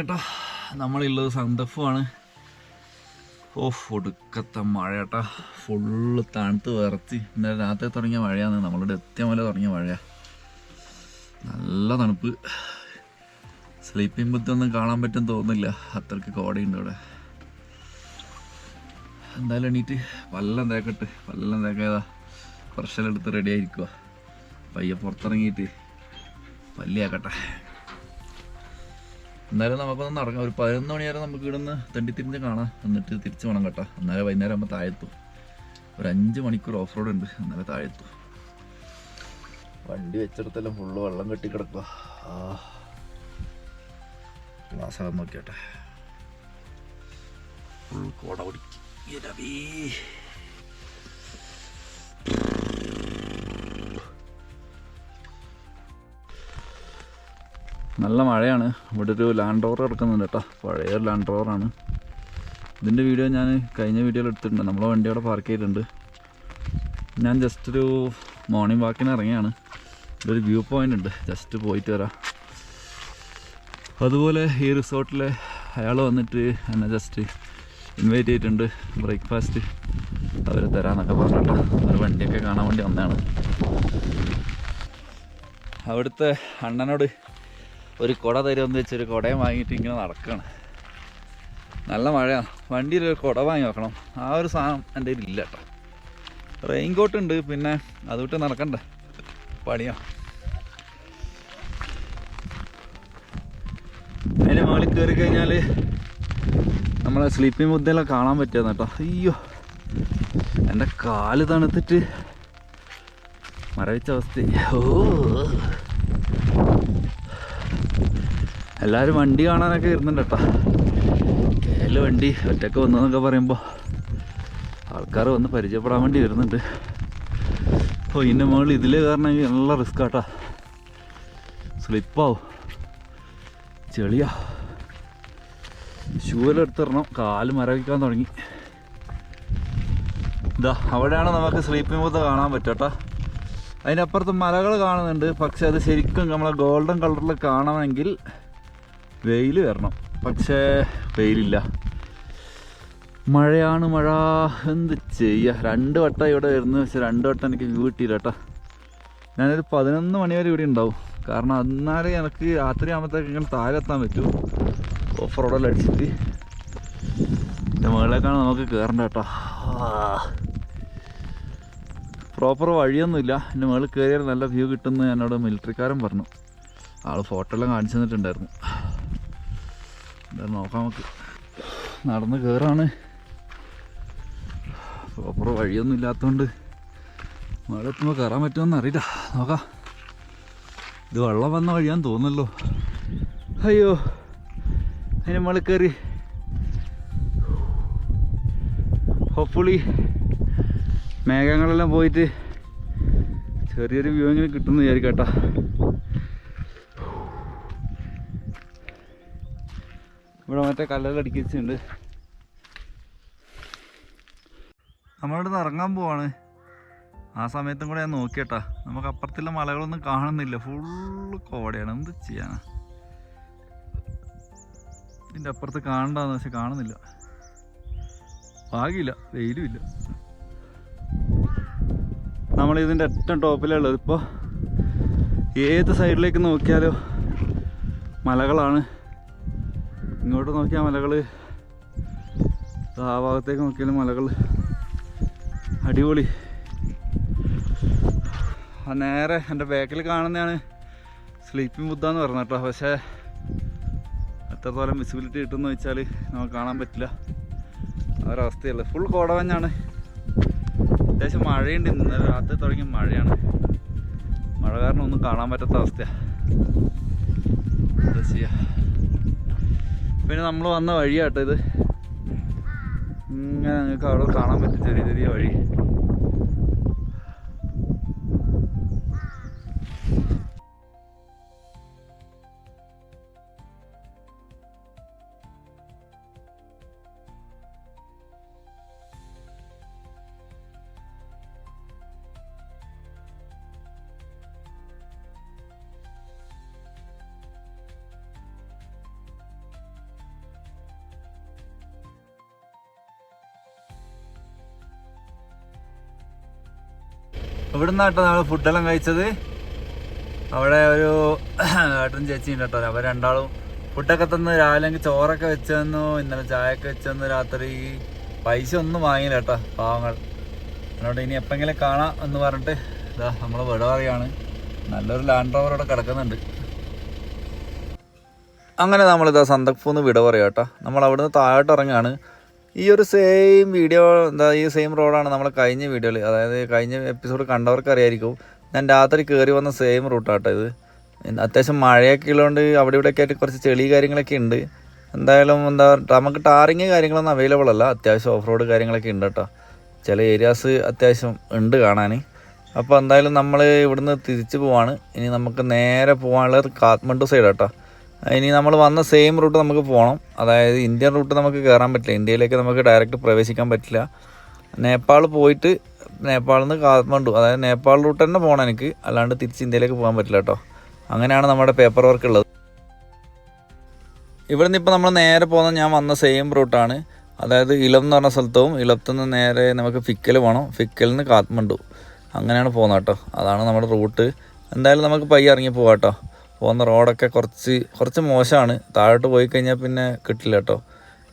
കേട്ടോ. നമ്മളുള്ളത് സന്തഫുമാണ്. ഒടുക്കത്തെ മഴ കേട്ടോ. ഫുള്ള് തണുത്ത് വിറച്ച്. ഇന്നലെ രാത്രി തുടങ്ങിയ മഴയാണ്. നമ്മളുടെ എത്തിയ മുതലേ തുടങ്ങിയ മഴയാണ്. നല്ല തണുപ്പ്. സ്ലീപ്പിംഗ് ബുദ്ധൊന്നും കാണാൻ പറ്റും തോന്നുന്നില്ല, അത്രയ്ക്ക് കോടയുണ്ട് ഇവിടെ. എന്തായാലും എണീറ്റ് പല്ലെല്ലാം തേക്കതാ പ്രഷലെടുത്ത് റെഡി ആയിരിക്കുക. പയ്യെ പുറത്തിറങ്ങിയിട്ട് പല്ലിയാക്കട്ടെ. എന്നാലും നമുക്കൊന്ന് നടക്കാം. ഒരു 11 മണി വരെ നമുക്ക് ഇവിടുന്ന് തിരിഞ്ഞ് കാണാം. എന്നിട്ട് തിരിച്ച് വേണം കേട്ടോ. എന്നാലും വൈകുന്നേരം ആകുമ്പോൾ താഴെത്തും. ഒരു 5 മണിക്കൂർ ഓഫ് റോഡ് ഉണ്ട്. എന്നാലും താഴെത്തും. വണ്ടി വെച്ചിടത്തെല്ലാം ഫുള്ള് വെള്ളം കെട്ടി കിടക്കുക. ഗ്ലാസ്സാകാൻ നോക്കിയാട്ടെ. ഫുൾ കോട പിടിക്കും. നല്ല മഴയാണ്. ഇവിടെ ഒരു ലാൻഡ് റോവർ കിടക്കുന്നുണ്ട് കേട്ടോ. പഴയ ലാൻഡ് റോവറാണ്. ഇതിൻ്റെ വീഡിയോ ഞാൻ കഴിഞ്ഞ വീഡിയോയിൽ എടുത്തിട്ടുണ്ട്. നമ്മളെ വണ്ടി അവിടെ പാർക്ക് ചെയ്തിട്ടുണ്ട്. ഞാൻ ജസ്റ്റ് ഒരു മോർണിംഗ് വാക്കിന് ഇറങ്ങിയാണ്. ഇതൊരു വ്യൂ പോയിൻ്റ് ഉണ്ട്, ജസ്റ്റ് പോയിട്ട് വരാം. അതുപോലെ ഈ റിസോർട്ടിലെ അയാൾ വന്നിട്ട് എന്നെ ജസ്റ്റ് ഇൻവൈറ്റ് ചെയ്തിട്ടുണ്ട്. ബ്രേക്ക്ഫാസ്റ്റ് അവർ തരാമെന്നൊക്കെ പറഞ്ഞിട്ടോ. ഒരു വണ്ടിയൊക്കെ കാണാൻ വേണ്ടി വന്നതാണ്. അവിടുത്തെ അണ്ണനോട് ഒരു കുട തരുമെന്ന് വെച്ചൊരു കുടയും വാങ്ങിയിട്ട് ഇങ്ങനെ നടക്കുകയാണ്. നല്ല മഴയാണ്. വണ്ടിയിൽ ഒരു കുട വാങ്ങി വെക്കണം. ആ ഒരു സാധനം എൻ്റെ കയ്യിൽ ഇല്ല കേട്ടോ. റെയിൻ കോട്ട് ഉണ്ട്, പിന്നെ അതുവിട്ട് നടക്കണ്ടേ, പണിയാ. അതിന് മുകളിൽ കയറി കഴിഞ്ഞാൽ നമ്മളെ സ്ലീപ്പിംഗ് മുദ്ദയെല്ലാം കാണാൻ പറ്റുമെന്ന് കേട്ടോ. അയ്യോ, എൻ്റെ കാല് തണുത്തിട്ട് മരവിച്ച അവസ്ഥ. എല്ലാവരും വണ്ടി കാണാനൊക്കെ വരുന്നുണ്ട് കേട്ടോ. കേരള വണ്ടി ഒറ്റയ്ക്ക് വന്നതെന്നൊക്കെ പറയുമ്പോൾ ആൾക്കാർ വന്ന് പരിചയപ്പെടാൻ വേണ്ടി വരുന്നുണ്ട്. അപ്പോൾ ഇതിൻ്റെ മുകളിൽ ഇതിൽ കയറണമെങ്കിൽ നല്ല റിസ്ക് ആട്ടോ. സ്ലിപ്പാവും, ചെളിയാ. ഷൂവെല്ലാം എടുത്തിടണം. കാല് മരവിക്കാൻ തുടങ്ങി. ഇതാ അവിടെയാണ് നമുക്ക് സ്ലീപ്പിംഗ് ബൂത്ത് കാണാൻ പറ്റും കേട്ടോ. അതിനപ്പുറത്ത് മലകൾ കാണുന്നുണ്ട്. പക്ഷെ അത് ശരിക്കും നമ്മളെ ഗോൾഡൻ കളറിൽ കാണണമെങ്കിൽ വെയിൽ വരണം. പക്ഷേ വെയിലില്ല, മഴയാണ് മഴ. എന്ത് ചെയ്യുക. 2 വട്ടം ഇവിടെ വരുന്നത്. പക്ഷെ 2 വട്ടം എനിക്ക് വ്യൂ കിട്ടിയില്ല കേട്ടോ. ഞാനൊരു 11 മണി വരെ ഇവിടെ ഉണ്ടാവും. കാരണം എന്നാലേ എനിക്ക് രാത്രി ആകുമ്പോഴത്തേക്ക് ഇങ്ങനെ താഴെ എത്താൻ പറ്റൂ. ഓഫ് റോഡെല്ലാം അടിച്ചിട്ട് എൻ്റെ മുകളിലേക്കാണ് നമുക്ക് കയറേണ്ട കേട്ടോ. പ്രോപ്പർ വഴിയൊന്നുമില്ല. എൻ്റെ മുകളിൽ കയറിയാൽ നല്ല വ്യൂ കിട്ടുമെന്ന് എന്നോട് മിലിറ്ററിക്കാരൻ പറഞ്ഞു. ആൾ ഫോട്ടോ എല്ലാം കാണിച്ചു തന്നിട്ടുണ്ടായിരുന്നു. എന്തായാലും നോക്കാം. നമുക്ക് നടന്ന് കയറാണ്. പ്രോപ്പർ വഴിയൊന്നും ഇല്ലാത്തതുകൊണ്ട് മഴ എത്തുമ്പോൾ കയറാൻ പറ്റുമെന്ന് അറിയില്ല. നോക്കാം. ഇത് വെള്ളം വന്ന വഴിയാന്ന് തോന്നുന്നല്ലോ. അയ്യോ, അതിന് മുകളിൽ കയറി ഹോപ്പ്ഫുള്ളി മേഘങ്ങളെല്ലാം പോയിട്ട് ചെറിയൊരു വ്യൂ എങ്ങനെ കിട്ടുമെന്ന് വിചാരിക്കട്ടോ. ഇവിടെ മറ്റേ കല്ലെല്ലാം അടിക്കിച്ചുണ്ട്. നമ്മളിവിടെ നിന്ന് ഇറങ്ങാൻ പോവാണ്. ആ സമയത്തും കൂടെ ഞാൻ നോക്കിയേട്ടാ. നമുക്ക് അപ്പുറത്തുള്ള മലകളൊന്നും കാണുന്നില്ല. ഫുള്ള് കോടയാണ്. എന്ത് ചെയ്യാനാ. ഇതിൻ്റെ അപ്പുറത്ത് കാണണ്ടാന്ന്, പക്ഷെ കാണുന്നില്ല. ഭാഗ്യമില്ല, വെയിലും ഇല്ല. നമ്മളിതിൻ്റെ ഏറ്റവും ടോപ്പിലുള്ളത്. ഇപ്പോൾ ഏത് സൈഡിലേക്ക് നോക്കിയാലോ മലകളാണ്. ഇങ്ങോട്ട് നോക്കിയാൽ മലകൾ, ആ ഭാഗത്തേക്ക് നോക്കിയാലും മലകൾ. അടിപൊളി. നേരെ എൻ്റെ ബാക്കിൽ കാണുന്നതാണ് സ്ലീപ്പിംഗ് ബുദ്ധ എന്ന് പറഞ്ഞ കേട്ടോ. പക്ഷേ എത്രത്തോളം വിസിബിലിറ്റി കിട്ടുമെന്ന് വെച്ചാൽ നമുക്ക് കാണാൻ പറ്റില്ല. ആ ഒരവസ്ഥയല്ല. ഫുൾ കോടമഞ്ഞാണ്. അത്യാവശ്യം മഴയുണ്ട്. ഇന്നലെ രാത്രി തുടങ്ങിയ മഴയാണ്. മഴ കാരണം ഒന്നും കാണാൻ പറ്റാത്ത അവസ്ഥയാണ്. എന്താ ചെയ്യുക. പിന്നെ നമ്മൾ വന്ന വഴിയാട്ടോ ഇത്. ഇങ്ങനെ നിങ്ങൾക്ക് അവിടെ കാണാൻ പറ്റും ചെറിയ ചെറിയ വഴി. ഇവിടെ നിന്നാട്ടോ നമ്മൾ ഫുഡെല്ലാം കഴിച്ചത്. അവിടെ ഒരു ഏട്ടൻ ചേച്ചിയുണ്ട് കേട്ടോ. അവർ രണ്ടാളും ഫുഡൊക്കെ തന്ന് രാവിലെ ചോറൊക്കെ വെച്ച് തന്നു, ഇന്നലെ ചായയൊക്കെ വെച്ച് തന്നു. രാത്രി പൈസ ഒന്നും വാങ്ങിയില്ല കേട്ടോ പാവങ്ങൾ. അതുകൊണ്ട് ഇനി എപ്പെങ്കിലും കാണാം എന്ന് പറഞ്ഞിട്ട് ഇതാ നമ്മൾ വിട പറയാണ്. നല്ലൊരു ലാൻഡ് റോവർ അവിടെ കിടക്കുന്നുണ്ട്. അങ്ങനെ നമ്മളിതാ സന്തക്പൂന്ന് വിട പറയാം കേട്ടോ. നമ്മൾ അവിടുന്ന് താഴോട്ട് ഇറങ്ങുകയാണ്. ഈ ഒരു സെയിം വീഡിയോ ഈ സെയിം റോഡാണ് നമ്മൾ കഴിഞ്ഞ വീഡിയോയിൽ, അതായത് കഴിഞ്ഞ എപ്പിസോഡ് കണ്ടവർക്ക് അറിയായിരിക്കും. ഞാൻ രാത്രി കയറി വന്ന സെയിം റൂട്ടാട്ടോ ഇത്. അത്യാവശ്യം മഴയൊക്കെ ഉള്ളതുകൊണ്ട് അവിടെ ഇവിടെയൊക്കെ ആയിട്ട് കുറച്ച് ചെളി കാര്യങ്ങളൊക്കെ ഉണ്ട്. എന്തായാലും നമുക്ക് ടാറിങ് കാര്യങ്ങളൊന്നും അവൈലബിൾ അല്ല. അത്യാവശ്യം ഓഫ് റോഡ് കാര്യങ്ങളൊക്കെ ഉണ്ട് കേട്ടോ. ചില ഏരിയാസ് അത്യാവശ്യം ഉണ്ട് കാണാൻ. അപ്പോൾ എന്തായാലും നമ്മൾ ഇവിടുന്ന് തിരിച്ച് പോവാണ്. ഇനി നമുക്ക് നേരെ പോകാനുള്ളത് കാഠ്മണ്ഡു സൈഡ് കേട്ടോ. ഇനി നമ്മൾ വന്ന സെയിം റൂട്ട് നമുക്ക് പോകണം. അതായത് ഇന്ത്യൻ റൂട്ട് നമുക്ക് കയറാൻ പറ്റില്ല, ഇന്ത്യയിലേക്ക് നമുക്ക് ഡയറക്റ്റ് പ്രവേശിക്കാൻ പറ്റില്ല. നേപ്പാൾ പോയിട്ട് നേപ്പാളിൽ നിന്ന് കാഠ്മണ്ഡു, അതായത് നേപ്പാൾ റൂട്ട് തന്നെ പോകണം എനിക്ക്, അല്ലാണ്ട് തിരിച്ച് ഇന്ത്യയിലേക്ക് പോകാൻ പറ്റില്ല കേട്ടോ. അങ്ങനെയാണ് നമ്മുടെ പേപ്പർ വർക്ക് ഉള്ളത്. ഇവിടെ നിന്ന് ഇപ്പോൾ നമ്മൾ നേരെ പോകുന്നത് ഞാൻ വന്ന സെയിം റൂട്ടാണ്. അതായത് ഇലം എന്ന് പറഞ്ഞ സ്ഥലത്തും ഇലത്തു നിന്ന് നേരെ നമുക്ക് ഫിക്കൽ പോകണം, ഫിക്കലിൽ നിന്ന് കാഠ്മണ്ഡു, അങ്ങനെയാണ് പോകുന്നത് കേട്ടോ. അതാണ് നമ്മുടെ റൂട്ട്. എന്തായാലും നമുക്ക് പയ്യെ ഇറങ്ങി പോകാം കേട്ടോ. പോകുന്ന റോഡൊക്കെ കുറച്ച് മോശമാണ്. താഴോട്ട് പോയി കഴിഞ്ഞാൽ പിന്നെ കിട്ടില്ല കേട്ടോ.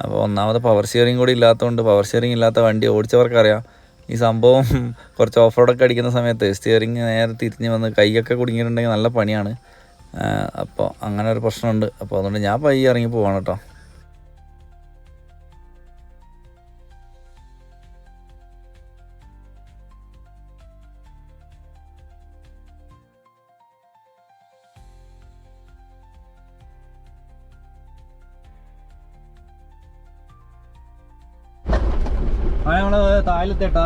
അപ്പോൾ ഒന്നാമത് പവർ ഷെയറിങ് കൂടി ഇല്ലാത്തതുകൊണ്ട്, പവർ ഷെയറിങ് ഇല്ലാത്ത വണ്ടി ഓടിച്ചവർക്കറിയാം ഈ സംഭവം. കുറച്ച് ഓഫ് റോഡൊക്കെ അടിക്കുന്ന സമയത്ത് സ്റ്റിയറിങ് നേരെ തിരിഞ്ഞ് വന്ന് കൈയൊക്കെ കുടുങ്ങിയിട്ടുണ്ടെങ്കിൽ നല്ല പണിയാണ്. അപ്പോൾ അങ്ങനെ ഒരു പ്രശ്നമുണ്ട്. അപ്പോൾ അതുകൊണ്ട് ഞാൻ പയ്യെ ഇറങ്ങി പോവാണ് കേട്ടോ. നമ്മൾ താഴത്തെട്ടാ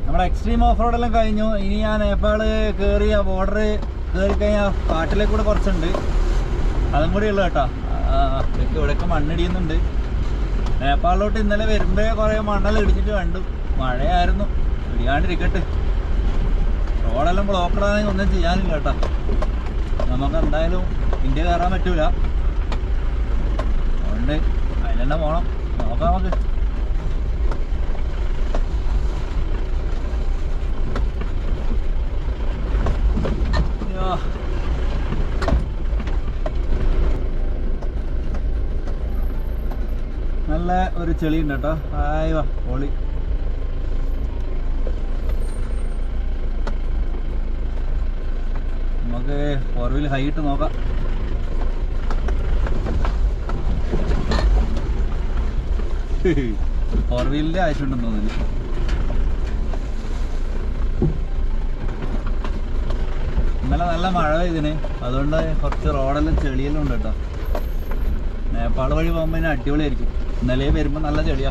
നമ്മുടെ എക്സ്ട്രീം ഓഫ് റോഡെല്ലാം കഴിഞ്ഞു. ഇനി ഞാൻ നേപ്പാൾ കയറി ആ ബോർഡർ കയറി കഴിഞ്ഞാൽ കാട്ടിലേക്ക് കൂടെ കുറച്ചുണ്ട്, അതും കൂടി ഉള്ളു കേട്ടോ. ഇവിടെയൊക്കെ മണ്ണിടിയുന്നുണ്ട്. നേപ്പാളിലോട്ട് ഇന്നലെ വരുമ്പോഴേ കുറേ മണ്ണെല്ലാം ഇടിച്ചിട്ട് കണ്ടു. മഴയായിരുന്നു, ഇടിയാണ്ടിരിക്കട്ടെ. റോഡെല്ലാം ബ്ലോക്കഡാണെങ്കിൽ ഒന്നും ചെയ്യാനില്ല കേട്ടോ. നമുക്ക് എന്തായാലും ഇന്ത്യ കയറാൻ പറ്റൂല, അതുകൊണ്ട് അതിലെന്നെ പോകണം. നോക്കാം നമുക്ക്. നല്ല ഒരു ചെളി ഉണ്ട് കേട്ടോ. ആയിവാ പൊളി. നമുക്ക് 4 വീൽ ഹൈറ്റ് നോക്കാം. ഫോർ വീലിൻ്റെ ആവശ്യമുണ്ടെന്ന് തോന്നുന്നു. ഇന്നലെ നല്ല മഴ പെയ്തിന്, അതുകൊണ്ട് കുറച്ച് റോഡെല്ലാം ചെളിയെല്ലാം ഉണ്ട് കേട്ടോ. നേപ്പാൾ വഴി പോകുമ്പോൾ ഇതിന് അടിപൊളിയായിരിക്കും. ഇന്നലെ വരുമ്പോൾ നല്ല ചെളിയാ.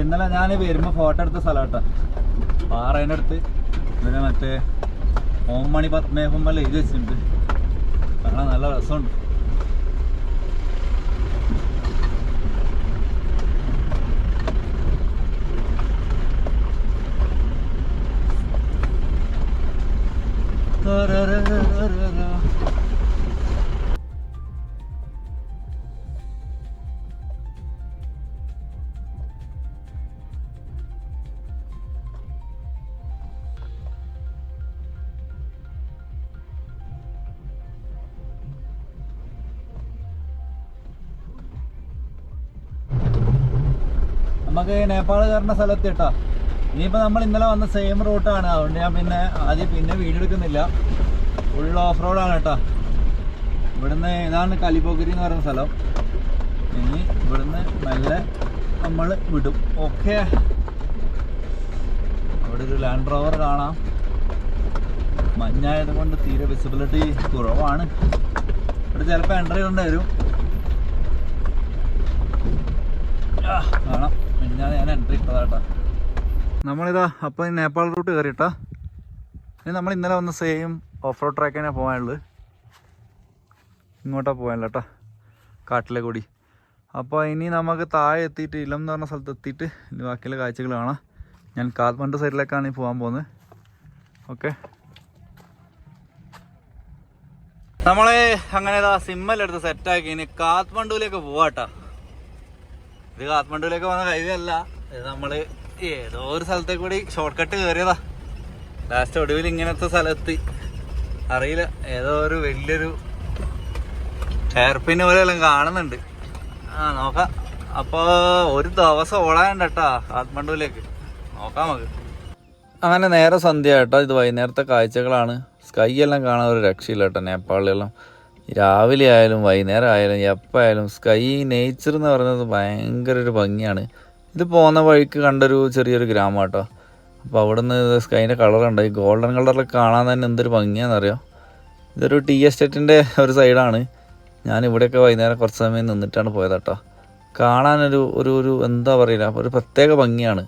ഇന്നലെ ഞാൻ വരുമ്പോൾ ഫോട്ടോ എടുത്ത സ്ഥലം കേട്ടോ, പാറേൻ്റെ അടുത്ത്. പിന്നെ മറ്റേ ഓം മണി പത്മേഹുമ്പോൾ എഴുതി വെച്ചിട്ടുണ്ട്, കാണാൻ നല്ല രസമുണ്ട്. നമുക്ക് നേപ്പാൾ കയറുന്ന സ്ഥലത്ത് കേട്ടോ. ഇനിയിപ്പോൾ നമ്മൾ ഇന്നലെ വന്ന സെയിം റൂട്ടാണ്, അതുകൊണ്ട് ഞാൻ പിന്നെ വീഡിയോ എടുക്കുന്നില്ല. ഫുൾ ഓഫ് റോഡാണ് കേട്ടോ. ഇവിടുന്ന് ഇതാണ് കലിപ്പോക്കരി എന്ന് പറയുന്ന സ്ഥലം. ഇനി ഇവിടുന്ന് മെല്ലെ നമ്മൾ വിടും. ഓക്കെ, അവിടെ ഒരു ലാൻഡ് റോവർ കാണാം. മഞ്ഞായത് കൊണ്ട് തീരെ വിസിബിലിറ്റി കുറവാണ്. ഇവിടെ ചിലപ്പോൾ എൻട്രി കൊണ്ടുവരും, കാണാം. ഞാൻ എൻട്രി ഇട്ടതാട്ടാ. നമ്മളിതാ അപ്പം നേപ്പാൾ റൂട്ട് കയറിയിട്ടാ. ഇനി നമ്മൾ ഇന്നലെ വന്ന സെയിം ഓഫ് റോഡ് ട്രാക്ക് തന്നെയാണ് പോകാനുള്ളത്. ഇങ്ങോട്ടാണ് പോകാനല്ലോ കേട്ടോ, കാട്ടിലെ കൂടി. അപ്പോൾ ഇനി നമുക്ക് താഴെ എത്തിയിട്ട് ഇലം എന്ന് പറഞ്ഞ സ്ഥലത്ത് എത്തിയിട്ട് ബാക്കിയുള്ള കാഴ്ചകൾ കാണാം. ഞാൻ കാഠ്മണ്ഡു സൈഡിലേക്കാണ് ഈ പോകാൻ പോകുന്നത്. ഓക്കെ, നമ്മള് അങ്ങനെ സിമ്മെല്ലാം സെറ്റാക്കി ഇനി കാത്മണ്ഡുവിലേക്ക് പോവാട്ടാ. ഇത് കാത്മണ്ഡുവിലേക്ക് പോകുന്ന ഹൈവേ അല്ല, ഇത് നമ്മള് ഏതോ ഒരു സ്ഥലത്തേക്ക് കൂടി ഷോർട്ട് കട്ട് കയറിയതാ. ലാസ്റ്റ് ഒടുവിൽ ഇങ്ങനത്തെ സ്ഥലത്ത് അറിയില്ല, ഏതോ ഒരു വലിയൊരു ഹെയർപിൻ പോലെ എല്ലാം കാണുന്നുണ്ട്. നോക്കാം. അപ്പോൾ ഒരു ദിവസം ഓടാനുണ്ട് കേട്ടാ കാത്മണ്ഡുവിലേക്ക്. നോക്കാം നമുക്ക്. അങ്ങനെ നേരെ സന്ധ്യ കേട്ടോ. ഇത് വൈകുന്നേരത്തെ കാഴ്ചകളാണ്. സ്കൈ എല്ലാം കാണാൻ ഒരു രക്ഷയില്ല കേട്ടോ. നേപ്പാളിലെല്ലാം രാവിലെ ആയാലും വൈകുന്നേരം ആയാലും എപ്പോഴായാലും സ്കൈ നേച്ചർ എന്ന് പറയുന്നത് ഭയങ്കര ഒരു ഭംഗിയാണ്. ഇത് പോകുന്ന വഴിക്ക് കണ്ടൊരു ചെറിയൊരു ഗ്രാമം കേട്ടോ. അപ്പോൾ അവിടെ നിന്ന് സ്കൈൻ്റെ കളറുണ്ട്, ഈ ഗോൾഡൻ കളറിലൊക്കെ കാണാൻ തന്നെ എന്തൊരു ഭംഗിയാണെന്നറിയാം. ഇതൊരു ടീ എസ്റ്റേറ്റിൻ്റെ ഒരു സൈഡാണ്. ഞാനിവിടെയൊക്കെ വൈകുന്നേരം കുറച്ച് സമയം നിന്നിട്ടാണ് പോയത് കേട്ടോ. കാണാനൊരു ഒരു എന്താ പറയുക, ഒരു പ്രത്യേക ഭംഗിയാണ്.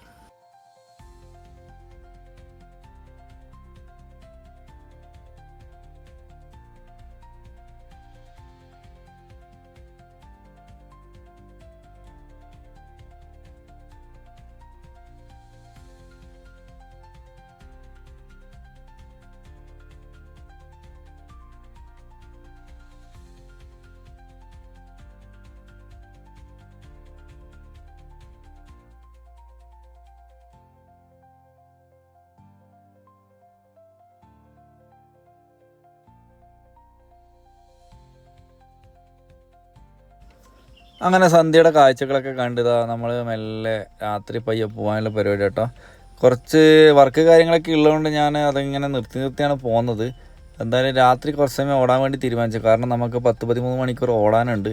അങ്ങനെ സന്ധ്യയുടെ കാഴ്ചകളൊക്കെ കണ്ടിതാ നമ്മൾ മെല്ലെ രാത്രി പയ്യെ പോകാനുള്ള പരിപാടി കേട്ടോ. കുറച്ച് വർക്ക് കാര്യങ്ങളൊക്കെ ഉള്ളതുകൊണ്ട് ഞാൻ അതിങ്ങനെ നിർത്തിയാണ് പോകുന്നത്. എന്തായാലും രാത്രി കുറച്ച് സമയം ഓടാൻ വേണ്ടി തീരുമാനിച്ചു. കാരണം നമുക്ക് 10-13 മണിക്കൂർ ഓടാനുണ്ട്.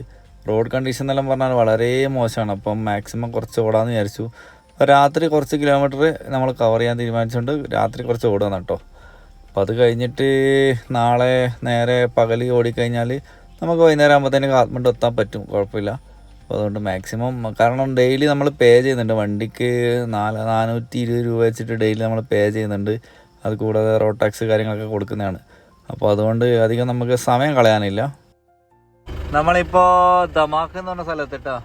റോഡ് കണ്ടീഷൻ എന്നെല്ലാം പറഞ്ഞാൽ വളരെ മോശമാണ്. അപ്പം മാക്സിമം കുറച്ച് ഓടാമെന്ന് വിചാരിച്ചു. അപ്പോൾ രാത്രി കുറച്ച് കിലോമീറ്റർ നമ്മൾ കവർ ചെയ്യാൻ തീരുമാനിച്ചുകൊണ്ട് രാത്രി കുറച്ച് ഓടുകയാണ് കേട്ടോ. അപ്പോൾ അത് കഴിഞ്ഞിട്ട് നാളെ നേരെ പകൽ ഓടിക്കഴിഞ്ഞാൽ നമുക്ക് വൈകുന്നേരം ആകുമ്പോഴത്തേന് കാത്മണ്ഡു എത്താൻ പറ്റും, കുഴപ്പമില്ല. അപ്പോൾ അതുകൊണ്ട് മാക്സിമം, കാരണം ഡെയിലി നമ്മൾ പേ ചെയ്യുന്നുണ്ട്. വണ്ടിക്ക് 420 രൂപ വെച്ചിട്ട് ഡെയിലി നമ്മൾ പേ ചെയ്യുന്നുണ്ട്. അത് കൂടാതെ റോഡ് ടാക്സ് കാര്യങ്ങളൊക്കെ കൊടുക്കുന്നതാണ്. അപ്പോൾ അതുകൊണ്ട് അധികം നമുക്ക് സമയം കളയാനില്ല. നമ്മളിപ്പോൾ ദമാക്ക് എന്ന് പറഞ്ഞ സ്ഥലത്തിട്ടോ.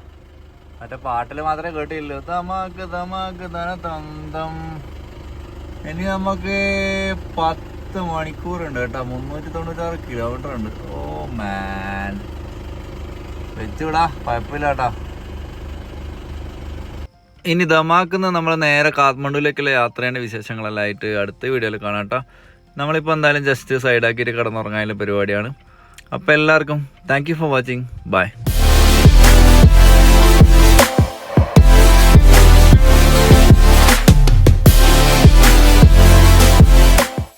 മറ്റേ പാട്ടിൽ മാത്രമേ കേട്ടില്ലല്ലോ, ദമാക്ക് ദമാക്ക് ധന തന്തം. ഇനി നമുക്ക് 10 മണിക്കൂറുണ്ട് കേട്ടോ. 396 കിലോമീറ്റർ ഉണ്ട്. ഓ മാൻ, വെച്ചുവിടാ, കുഴപ്പമില്ല കേട്ടോ. ഇനി ദമാക്കുന്ന് നമ്മൾ നേരെ കാത്മണ്ഡുവിലേക്കുള്ള യാത്രേൻ്റെ വിശേഷങ്ങളെല്ലാം ആയിട്ട് അടുത്ത വീഡിയോയിൽ കാണാം കേട്ടോ. നമ്മളിപ്പോൾ എന്തായാലും ജസ്റ്റ് സൈഡാക്കിയിട്ട് കിടന്നുറങ്ങാനുള്ള പരിപാടിയാണ്. അപ്പോൾ എല്ലാവർക്കും thank you for watching. By.